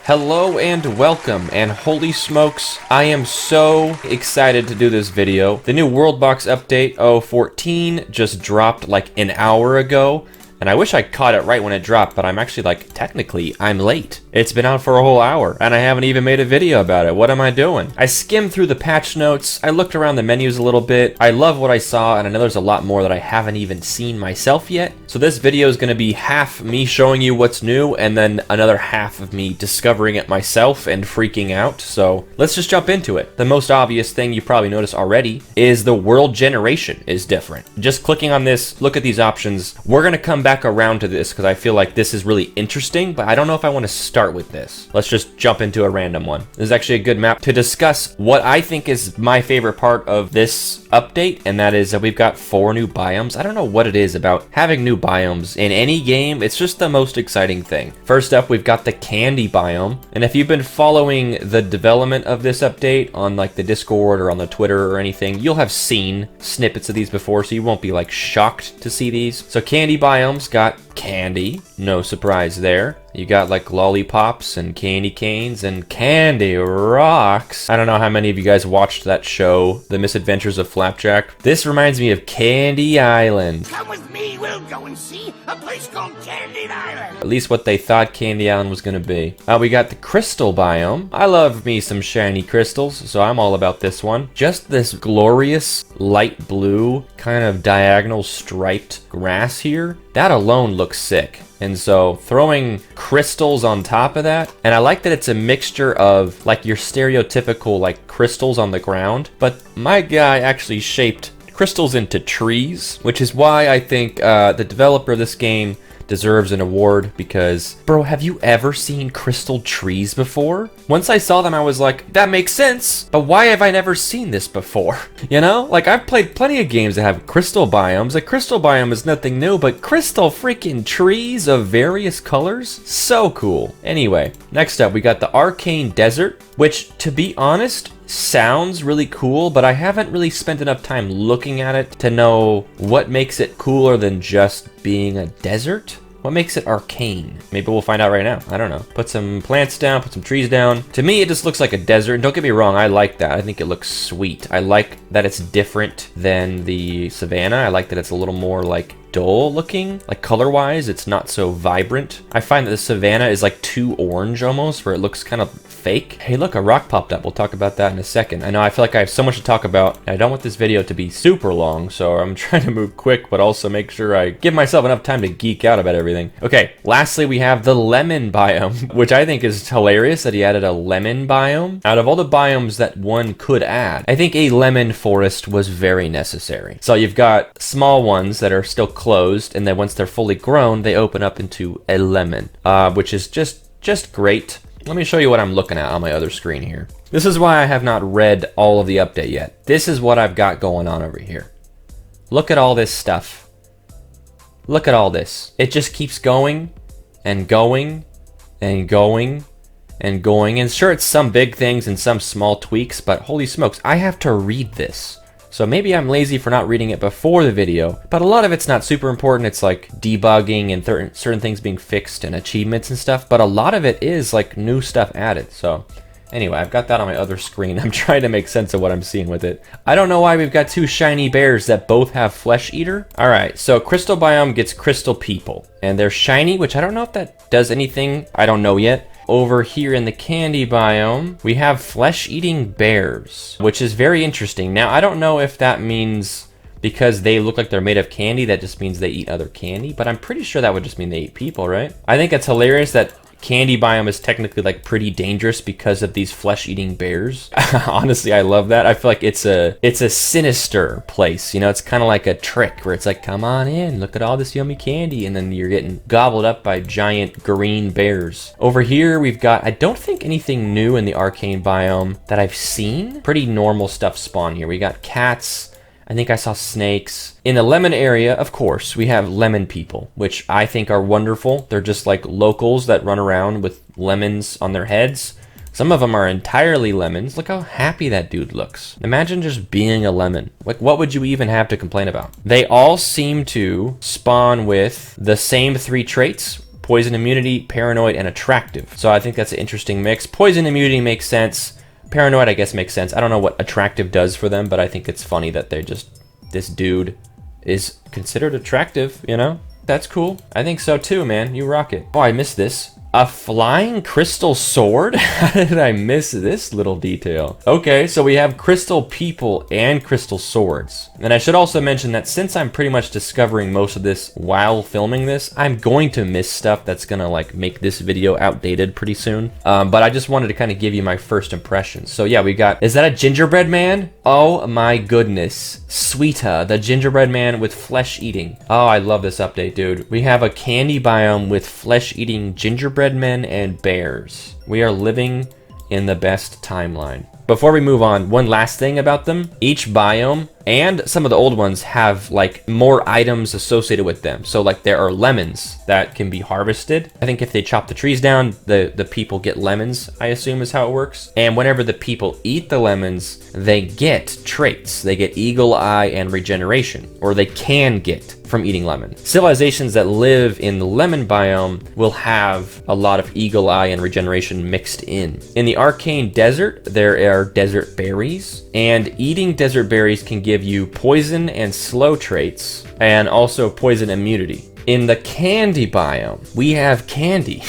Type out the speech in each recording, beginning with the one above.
Hello and welcome, and holy smokes, I am so excited to do this video. The new WorldBox update 0.14 just dropped like an hour ago, and I wish I caught it right when it dropped, but I'm actually like, technically, I'm late. It's been out for a whole hour, and I haven't even made a video about it. What am I doing? I skimmed through the patch notes, I looked around the menus a little bit, I love what I saw, and I know there's a lot more that I haven't even seen myself yet. So this video is gonna be half me showing you what's new, and then another half of me discovering it myself and freaking out. So let's just jump into it. The most obvious thing you probably noticed already is the world generation is different. Just clicking on this, look at these options. We're gonna come back around to this because I feel like this is really interesting, but I don't know if I want to start with this. Let's just jump into a random one. This is actually a good map to discuss what I think is my favorite part of this update, and that is that we've got 4 new biomes. I don't know what it is about having new biomes in any game. It's just the most exciting thing. First up, we've got the candy biome, and if you've been following the development of this update on like the Discord or on the Twitter or anything, you'll have seen snippets of these before, so you won't be like shocked to see these. So candy biomes got candy, no surprise there. You got like lollipops and candy canes and candy rocks. I don't know how many of you guys watched that show, The Misadventures of Flapjack. This reminds me of Candy Island. Come with me, we'll go and see a place called Candy Island. At least what they thought Candy Island was gonna be. We got the crystal biome. I love me some shiny crystals, so I'm all about this one. Just this glorious light blue kind of diagonal striped grass here. That alone looks sick. And so throwing crystals on top of that, and I like that it's a mixture of like your stereotypical like crystals on the ground, but my guy actually shaped crystals into trees, which is why I think the developer of this game deserves an award, because bro, have you ever seen crystal trees before? Once I saw them, I was like, that makes sense, but why have I never seen this before? You know, like I've played plenty of games that have crystal biomes. A crystal biome is nothing new, but crystal freaking trees of various colors, so cool. Anyway, next up we got the arcane desert, which to be honest sounds really cool, but I haven't really spent enough time looking at it to know what makes it cooler than just being a desert. What makes it arcane? Maybe we'll find out right now. I don't know. Put some plants down, put some trees down. To me, it just looks like a desert. And don't get me wrong, I like that. I think it looks sweet. I like that it's different than the savanna. I like that it's a little more like dull looking, like color wise it's not so vibrant. I find that the savanna is like too orange almost, where it looks kind of fake. Hey look, a rock popped up. We'll talk about that in a second. I know I feel like I have so much to talk about, and I don't want this video to be super long, so I'm trying to move quick but also make sure I give myself enough time to geek out about everything. Okay, lastly we have the lemon biome, which I think is hilarious that he added a lemon biome. Out of all the biomes that one could add, I think a lemon forest was very necessary. So you've got small ones that are still closed, and then once they're fully grown, they open up into a lemon, which is just great. Let me show you what I'm looking at on my other screen here. This is why I have not read all of the update yet. This is what I've got going on over here. Look at all this stuff. Look at all this. It just keeps going and going and going and going. And sure, it's some big things and some small tweaks, but holy smokes, I have to read this. So maybe I'm lazy for not reading it before the video, but a lot of it's not super important. It's like debugging and certain things being fixed and achievements and stuff, but a lot of it is like new stuff added. So anyway, I've got that on my other screen. I'm trying to make sense of what I'm seeing with it. I don't know why we've got 2 shiny bears that both have flesh eater. All right, so crystal biome gets crystal people, and they're shiny, which I don't know if that does anything. I don't know yet. Over here in the candy biome, we have flesh-eating bears, which is very interesting. Now, I don't know if that means because they look like they're made of candy, that just means they eat other candy, but I'm pretty sure that would just mean they eat people, right? I think it's hilarious that candy biome is technically like pretty dangerous because of these flesh-eating bears. Honestly, I love that. I feel like it's a sinister place. You know, it's kind of like a trick where it's like, come on in, look at all this yummy candy, and then you're getting gobbled up by giant green bears. Over here, we've got, I don't think anything new in the arcane biome that I've seen. Pretty normal stuff spawn here. We got cats. I think I saw snakes. In the lemon area, of course, we have lemon people, which I think are wonderful. They're just like locals that run around with lemons on their heads. Some of them are entirely lemons. Look how happy that dude looks. Imagine just being a lemon. Like, what would you even have to complain about? They all seem to spawn with the same 3 traits, poison immunity, paranoid, and attractive. So I think that's an interesting mix. Poison immunity makes sense. Paranoid, I guess, makes sense. I don't know what attractive does for them, but I think it's funny that this dude is considered attractive, you know? That's cool. I think so too, man. You rock it. Oh, I missed this. A flying crystal sword? How did I miss this little detail? Okay, so we have crystal people and crystal swords. And I should also mention that since I'm pretty much discovering most of this while filming this, I'm going to miss stuff that's gonna like make this video outdated pretty soon. But I just wanted to kind of give you my first impressions. So yeah, we got, is that a gingerbread man? Oh my goodness. Sweeta, the gingerbread man with flesh eating. Oh, I love this update, dude. We have a candy biome with flesh eating gingerbread men and bears. We are living in the best timeline. Before we move on, one last thing about them. Each biome and some of the old ones have like more items associated with them. So like there are lemons that can be harvested. I think if they chop the trees down, the people get lemons, I assume is how it works. And whenever the people eat the lemons, they get traits. They get eagle eye and regeneration, or they can get from eating lemon. Civilizations that live in the lemon biome will have a lot of eagle eye and regeneration mixed in. In the arcane desert, there are desert berries, and eating desert berries can give you poison and slow traits, and also poison immunity. In the candy biome, we have candy,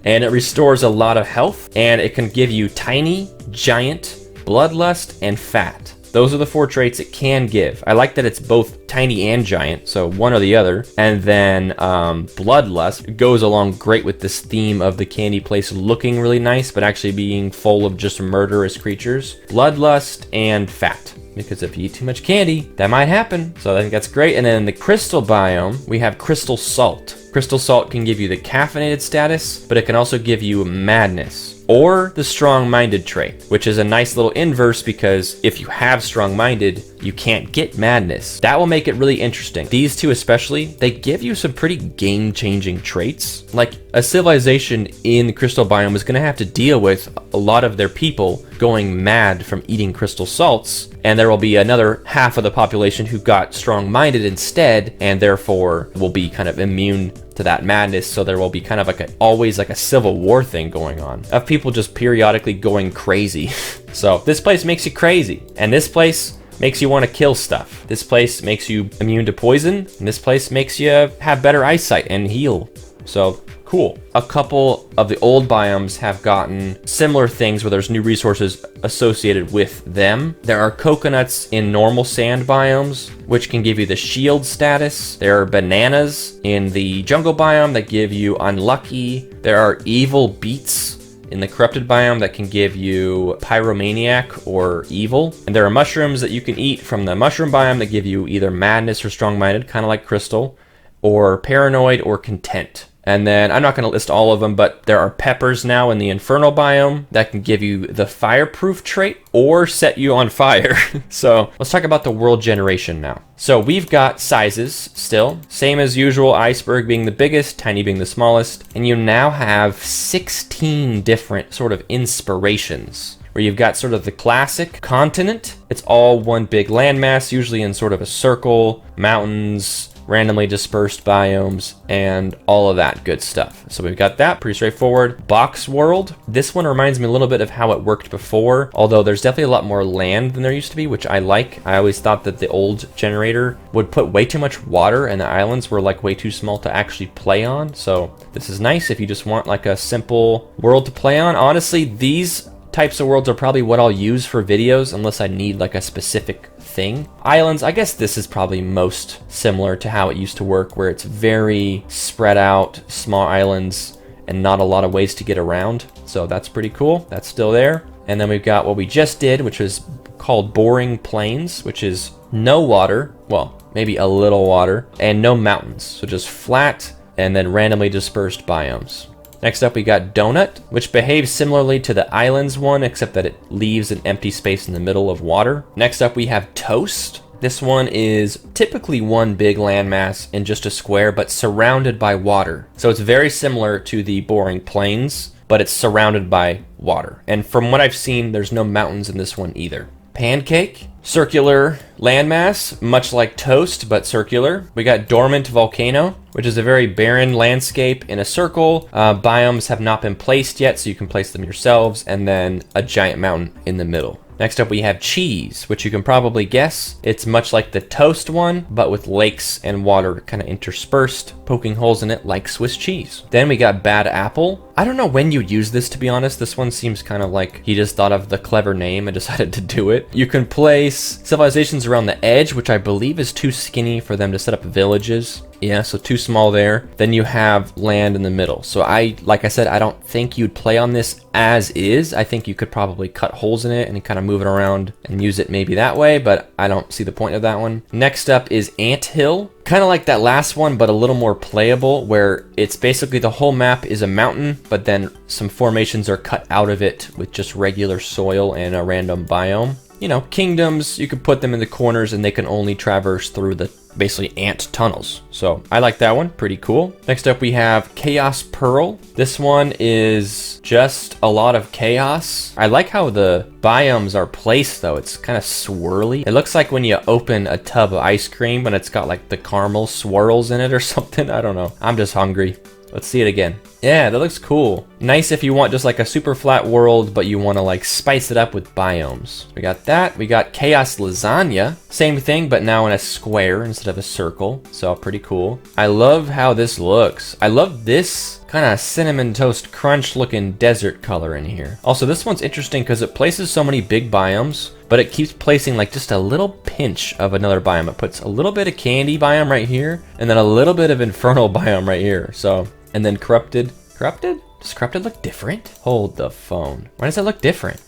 and it restores a lot of health, and it can give you tiny, giant, bloodlust, and fat. Those are the 4 traits it can give. I like that it's both tiny and giant, so one or the other. And then bloodlust goes along great with this theme of the candy place looking really nice, but actually being full of just murderous creatures. Bloodlust and fat. Because if you eat too much candy, that might happen. So I think that's great. And then in the crystal biome, we have crystal salt. Crystal salt can give you the caffeinated status, but it can also give you madness. Or the strong-minded trait, which is a nice little inverse because if you have strong-minded, you can't get madness. That will make it really interesting. These two especially, they give you some pretty game-changing traits. Like a civilization in the crystal biome is gonna have to deal with a lot of their people going mad from eating crystal salts, and there will be another half of the population who got strong-minded instead, and therefore will be kind of immune to that madness. So there will be kind of like always like a civil war thing going on of people just periodically going crazy. So this place makes you crazy, and this place makes you want to kill stuff. This place makes you immune to poison, and this place makes you have better eyesight and heal. So cool. A couple of the old biomes have gotten similar things where there's new resources associated with them. There are coconuts in normal sand biomes, which can give you the shield status. There are bananas in the jungle biome that give you unlucky. There are evil beets in the corrupted biome that can give you pyromaniac or evil. And there are mushrooms that you can eat from the mushroom biome that give you either madness or strong-minded, kind of like crystal, or paranoid or content. And then I'm not going to list all of them, but there are peppers now in the infernal biome that can give you the fireproof trait or set you on fire. So let's talk about the world generation now. So we've got sizes still, same as usual, iceberg being the biggest, tiny being the smallest. And you now have 16 different sort of inspirations, where you've got sort of the classic continent. It's all one big landmass, usually in sort of a circle, mountains, randomly dispersed biomes, and all of that good stuff. So we've got that, pretty straightforward. Box world. This one reminds me a little bit of how it worked before, although there's definitely a lot more land than there used to be, which I like. I always thought that the old generator would put way too much water and the islands were like way too small to actually play on. So this is nice if you just want like a simple world to play on. Honestly, these types of worlds are probably what I'll use for videos unless I need like a specific thing. Islands, I guess this is probably most similar to how it used to work, where it's very spread out, small islands, and not a lot of ways to get around. So that's pretty cool. That's still there. And then we've got what we just did, which was called boring plains, which is no water, well, maybe a little water, and no mountains. So just flat and then randomly dispersed biomes. Next up, we got Donut, which behaves similarly to the Islands one, except that it leaves an empty space in the middle of water. Next up, we have Toast. This one is typically one big landmass in just a square, but surrounded by water. So it's very similar to the Boring Plains, but it's surrounded by water. And from what I've seen, there's no mountains in this one either. Pancake, circular landmass, much like Toast, but circular. We got Dormant Volcano. which is a very barren landscape in a circle. Biomes have not been placed yet, so you can place them yourselves, and then a giant mountain in the middle. Next up we have cheese, which you can probably guess. It's much like the toast one, but with lakes and water kind of interspersed, poking holes in it like Swiss cheese. Then we got bad apple. I don't know when you'd use this, to be honest. This one seems kind of like he just thought of the clever name and decided to do it. You can place civilizations around the edge, which I believe is too skinny for them to set up villages. Yeah, so too small there. Then you have land in the middle. So like I said, I don't think you'd play on this as is. I think you could probably cut holes in it and kind of move it around and use it maybe that way, but I don't see the point of that one. Next up is Anthill. Kind of like that last one, but a little more playable, where it's basically the whole map is a mountain, but then some formations are cut out of it with just regular soil and a random biome. You know, kingdoms, you could put them in the corners and they can only traverse through the basically ant tunnels. So I like that one, pretty cool. Next up we have Chaos Pearl. This one is just a lot of chaos. I like how the biomes are placed though. It's kind of swirly. It looks like when you open a tub of ice cream when it's got like the caramel swirls in it or something. I don't know. I'm just hungry. Let's see it again. Yeah, that looks cool. Nice if you want just like a super flat world, but you want to like spice it up with biomes. We got that. We got Chaos Lasagna. Same thing, but now in a square instead of a circle. So pretty cool. I love how this looks. I love this kind of cinnamon toast crunch looking desert color in here. Also, this one's interesting because it places so many big biomes, but it keeps placing like just a little pinch of another biome. It puts a little bit of candy biome right here, and then a little bit of infernal biome right here. So, and then corrupted. Corrupted? Does corrupted look different? Hold the phone. Why does it look different?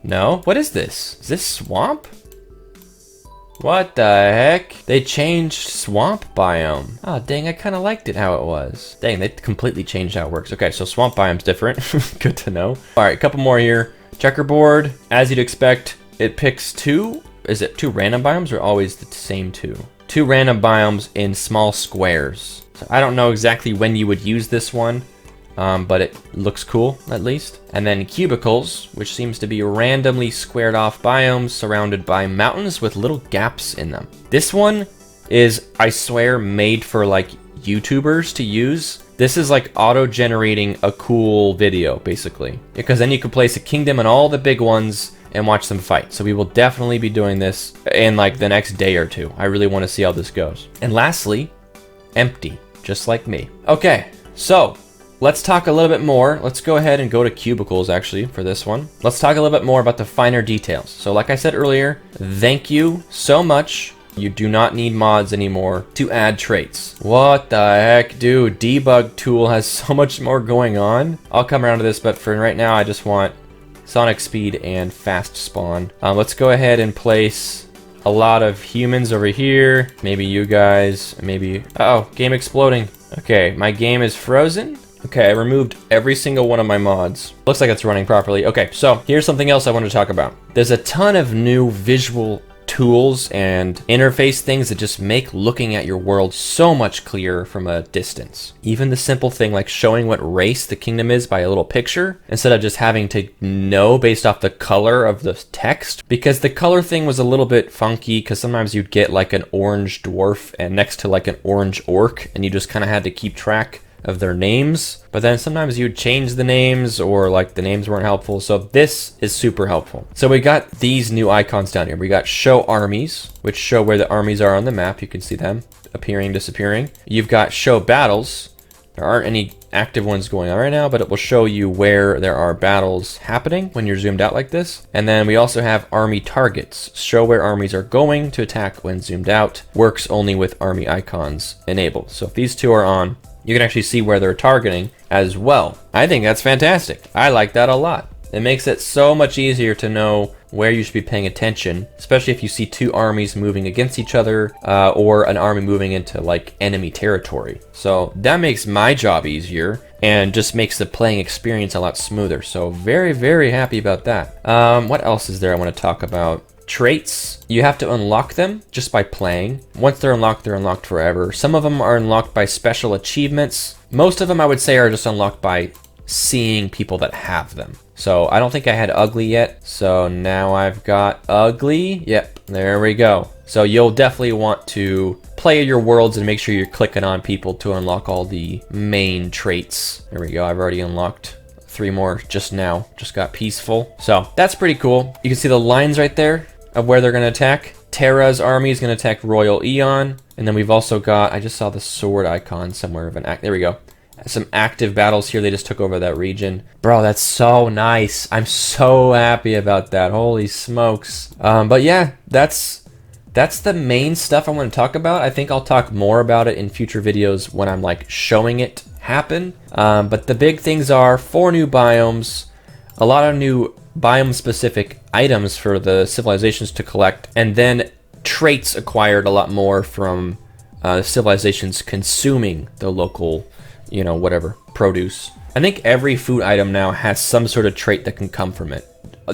No? What is this? Is this swamp? What the heck? They changed swamp biome. Oh, dang, I kind of liked it how it was. Dang, they completely changed how it works. Okay, so swamp biome's different. Good to know. All right, a couple more here. Checkerboard, as you'd expect, it picks two. Is it two random biomes or always the same two? Two random biomes in small squares. So I don't know exactly when you would use this one, but it looks cool at least. And then cubicles, which seems to be randomly squared off biomes surrounded by mountains with little gaps in them. This one is, I swear, made for like YouTubers to use. This is like auto-generating a cool video, basically. Because then you can place a kingdom in all the big ones and watch them fight. So we will definitely be doing this in like the next day or two. I really want to see how this goes. And lastly, empty, just like me. Okay, so let's talk a little bit more. Let's go ahead and go to cubicles actually for this one. Let's talk a little bit more about the finer details. So like I said earlier, thank you so much. You do not need mods anymore to add traits. What the heck, dude? Debug tool has so much more going on. I'll come around to this, but for right now, I just want sonic speed and fast spawn. Let's go ahead and place a lot of humans over here. Maybe you guys, maybe, uh-oh, game exploding. Okay, my game is frozen. Okay, I removed every single one of my mods. Looks like it's running properly. Okay, so here's something else I want to talk about. There's a ton of new visual tools and interface things that just make looking at your world so much clearer from a distance. Even the simple thing like showing what race the kingdom is by a little picture instead of just having to know based off the color of the text, because the color thing was a little bit funky because sometimes you'd get like an orange dwarf and next to like an orange orc and you just kind of had to keep track of their names, but then sometimes you'd change the names or like the names weren't helpful. So this is super helpful. So we got these new icons down here. We got show armies, which show where the armies are on the map. You can see them appearing, disappearing. You've got show battles. There aren't any active ones going on right now, but it will show you where there are battles happening when you're zoomed out like this. And then we also have army targets. Show where armies are going to attack when zoomed out. Works only with army icons enabled. So if these two are on, you can actually see where they're targeting as well. I think that's fantastic. I like that a lot. It makes it so much easier to know where you should be paying attention, especially if you see two armies moving against each other or an army moving into like enemy territory. So that makes my job easier and just makes the playing experience a lot smoother. So very, very happy about that. What else is there I want to talk about? Traits, you have to unlock them just by playing. Once they're unlocked forever. Some of them are unlocked by special achievements. Most of them I would say are just unlocked by seeing people that have them. So I don't think I had ugly yet. So now I've got ugly. Yep, there we go. So you'll definitely want to play your worlds and make sure you're clicking on people to unlock all the main traits. There we go. I've already unlocked 3 more just now. Just got peaceful. So that's pretty cool. You can see the lines right there of where they're going to attack. Terra's army is going to attack Royal Eon. And then we've also got, I just saw the sword icon somewhere of an act. There we go. Some active battles here. They just took over that region. Bro, that's so nice. I'm so happy about that. Holy smokes. But yeah, that's the main stuff I want to talk about. I think I'll talk more about it in future videos when I'm like showing it happen. But the big things are 4 new biomes, a lot of new biome specific items for the civilizations to collect, and then traits acquired a lot more from civilizations consuming the local, you know, whatever, produce. I think every food item now has some sort of trait that can come from it.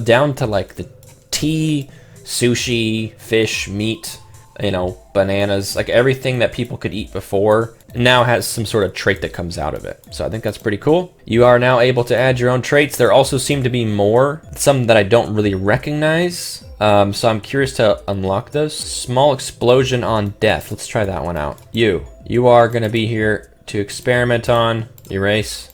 Down to like the tea, sushi, fish, meat, you know, bananas, like everything that people could eat before now has some sort of trait that comes out of it. So I think that's pretty cool. You are now able to add your own traits. There also seem to be more, some that I don't really recognize. So I'm curious to unlock those. Small explosion on death. Let's try that one out. You are going to be here to experiment on. Erase.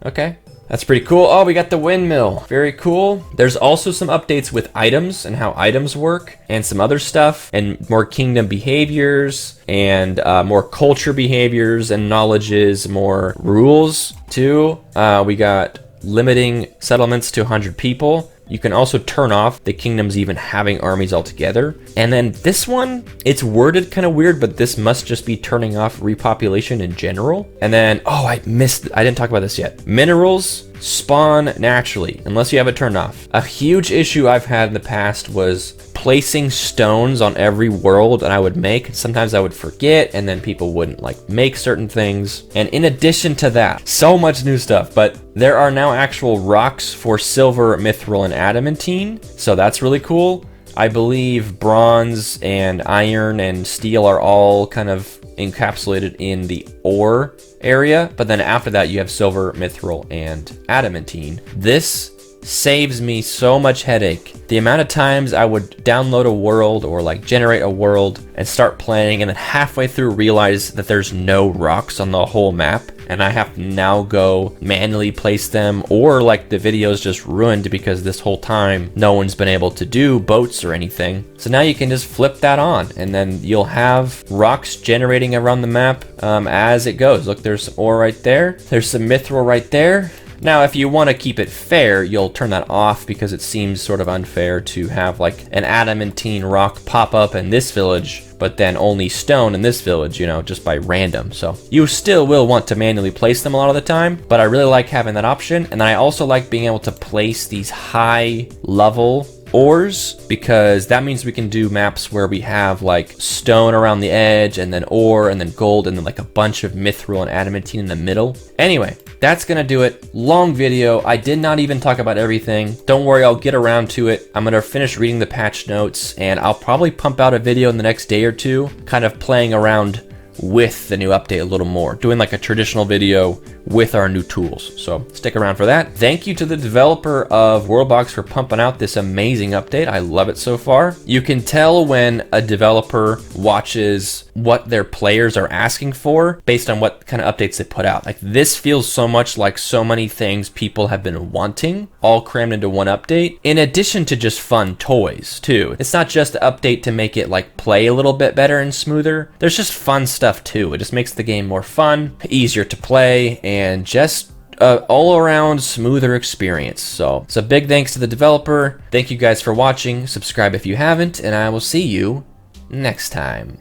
Okay. That's pretty cool. Oh, we got the windmill. Very cool. There's also some updates with items and how items work and some other stuff and more kingdom behaviors and more culture behaviors and knowledges, more rules too. We got limiting settlements to 100 people. You can also turn off the kingdoms even having armies altogether. And then this one, it's worded kind of weird, but this must just be turning off repopulation in general. And then, oh, I didn't talk about this yet. Minerals spawn naturally, unless you have it turned off. A huge issue I've had in the past was placing stones on every world that I would make. Sometimes I would forget, and then people wouldn't like make certain things. And in addition to that, so much new stuff, but there are now actual rocks for silver, mithril, and adamantine. So that's really cool. I believe bronze and iron and steel are all kind of encapsulated in the ore area, but then after that you have silver, mithril, and adamantine. This saves me so much headache. The amount of times I would download a world or like generate a world and start playing and then halfway through realize that there's no rocks on the whole map and I have to now go manually place them, or like the video is just ruined because this whole time no one's been able to do boats or anything. So now you can just flip that on and then you'll have rocks generating around the map as it goes. Look, there's some ore right there. There's some mithril right there. Now, if you want to keep it fair, you'll turn that off because it seems sort of unfair to have like an adamantine rock pop up in this village, but then only stone in this village, you know, just by random. So you still will want to manually place them a lot of the time, but I really like having that option. And then I also like being able to place these high level ores, because that means we can do maps where we have like stone around the edge and then ore and then gold and then like a bunch of mithril and adamantine in the middle. Anyway, that's gonna do it. Long video. I did not even talk about everything. Don't worry, I'll get around to it. I'm gonna finish reading the patch notes and I'll probably pump out a video in the next day or two, kind of playing around with the new update a little more, doing like a traditional video with our new tools. So stick around for that. Thank you to the developer of WorldBox for pumping out this amazing update. I love it so far. You can tell when a developer watches what their players are asking for based on what kind of updates they put out. Like this feels so much like so many things people have been wanting, all crammed into one update, in addition to just fun toys too. It's not just an update to make it like play a little bit better and smoother. There's just fun stuff too. It just makes the game more fun, easier to play, and just all around smoother experience. So it's a big thanks to the developer. Thank you guys for watching. Subscribe if you haven't, and I will see you next time.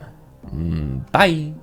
Bye.